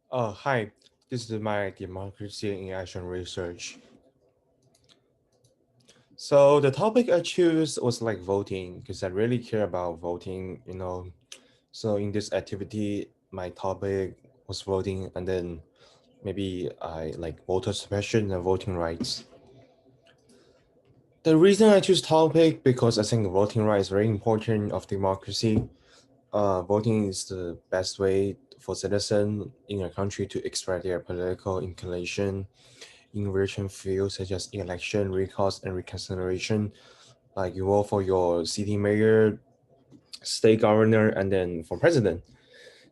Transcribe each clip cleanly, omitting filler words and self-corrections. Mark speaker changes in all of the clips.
Speaker 1: Hi, this is my Democracy in Action research. So the topic I choose was like voting because I really care about voting. So in this activity, my topic was voting, and then maybe I like voter suppression and voting rights. The reason I choose topic because I think voting rights is very important of democracy. Voting is the best way for citizens in a country to express their political inclination in various fields such as election, recalls, and reconsideration. Like you vote for your city mayor, state governor, and then for president.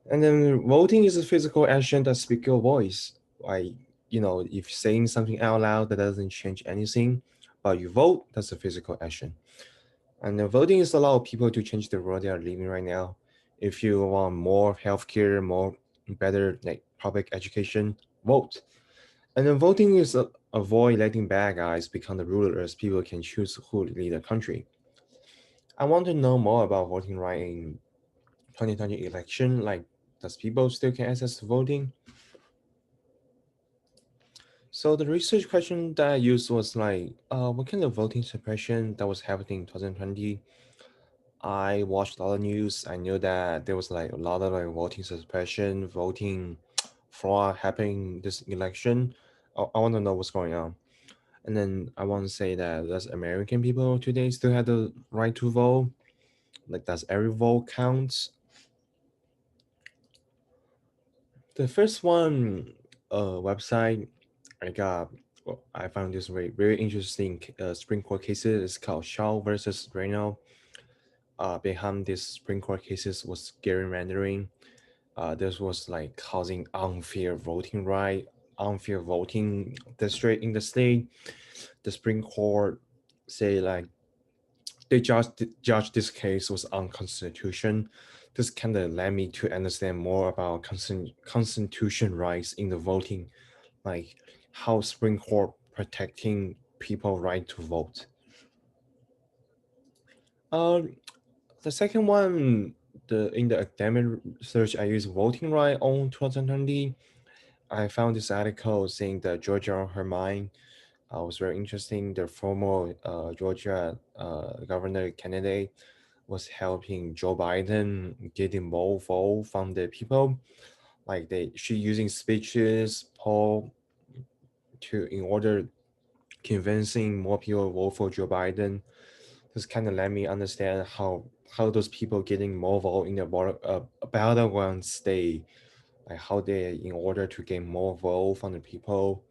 Speaker 1: And then voting is a physical action that speaks your voice. If saying something out loud that doesn't change anything, but you vote, that's a physical action. And then voting is allow people to change the world they are living right now. If you want more healthcare, more better like public education, vote. And then voting is avoid letting bad guys become the rulers. People can choose who lead the country. I want to know more about voting right in 2020 election. Like, does people still can access to voting? So the research question that I used was like, what kind of voting suppression that was happening in 2020? I watched a lot of news. I knew that there was like a lot of like voting suppression, voting fraud happening this election. I want to know what's going on. And then I want to say that does American people today still have the right to vote? Like, does every vote count? The first one website I got, well, I found this very interesting Supreme Court cases. It's called Shaw versus Reynolds. Behind this Supreme Court cases was gerrymandering. This was like causing unfair voting right, unfair voting district in the state. The Supreme Court say like they judge this case was unconstitutional. This kind of led me to understand more about constitution rights in the voting, like how Supreme Court protecting people right to vote. Um, the second one, the in the academic research, I use voting right on 2020. I found this article saying that Georgia Hermine was very interesting. The former Georgia governor candidate was helping Joe Biden getting more vote from the people. Like she using speeches, poll to in order convincing more people vote for Joe Biden. This kind of let me understand how those people getting more vote in the battleground state, like how they in order to gain more vote from the people.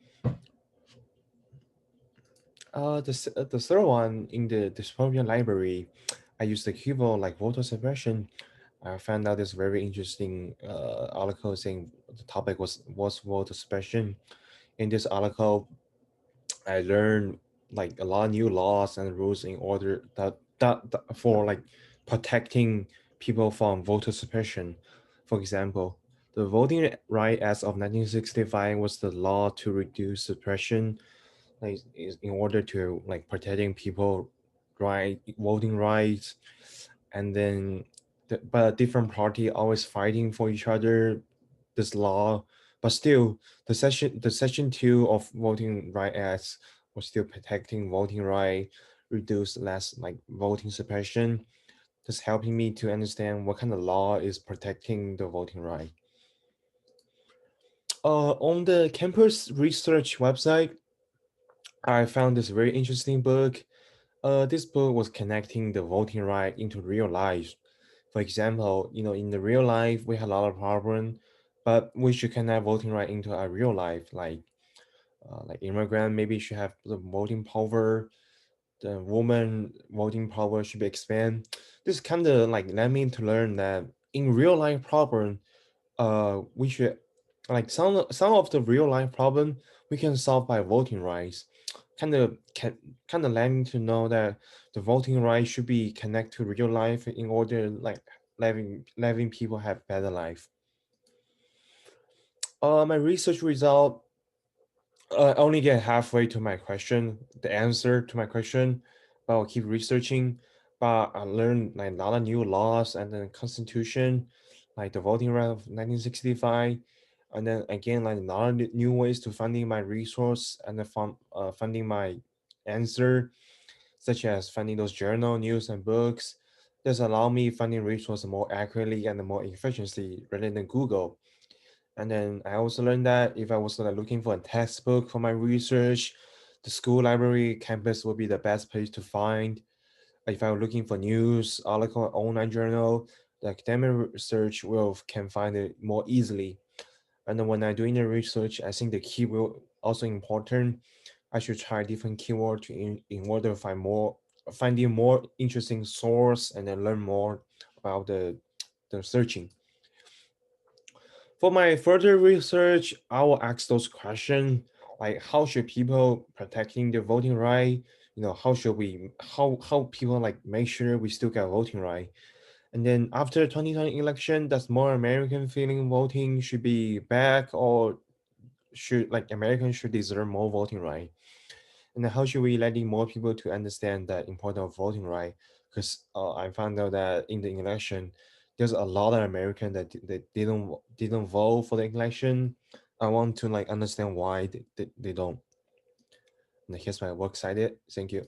Speaker 1: The third one in the dystopian library, I used the keyboard like voter suppression. I found out this very interesting article saying the topic was voter suppression. In this article, I learned like a lot of new laws and rules in order that for like protecting people from voter suppression. For example, the Voting Right Act of 1965 was the law to reduce suppression, like is in order to like protecting people right voting rights. And then but different party always fighting for each other this law, but still the section 2 of Voting Right Act was still protecting voting right, reduce less like voting suppression, just helping me to understand what kind of law is protecting the voting right. On the campus research website, I found this very interesting book. This book was connecting the voting right into real life. For example, in the real life, we have a lot of problem, but we should connect voting right into our real life. Like immigrant maybe should have the voting power. The woman voting power should be expanded. This kind of like led me to learn that in real life problem, we should like some of the real life problem we can solve by voting rights. Kind of led me to know that the voting rights should be connected to real life in order like letting people have better life. My research result only get halfway to my question, the answer to my question, but I'll keep researching. But I learned like a lot of new laws and the constitution, like the voting right of 1965. And then again, like another new ways to finding my resource and then finding my answer, such as finding those journal news and books. This allow me finding resources more accurately and more efficiently rather than Google. And then I also learned that if I was like looking for a textbook for my research, the school library campus would be the best place to find. If I'm looking for news, article, online journal, the academic research will can find it more easily. And then when I'm doing the research, I think the keyword also important. I should try different keyword in order to finding more interesting source and then learn more about the searching. For my further research, I will ask those questions like how should people protecting their voting right? How should we how people like make sure we still get voting right? And then after 2020 election, does more American feeling voting should be back or should like Americans should deserve more voting right? And then how should we letting more people to understand the importance of voting right? Because I found out that in the election, there's a lot of American that didn't vote for the election. I want to like understand why they don't. And here's my work cited. Thank you.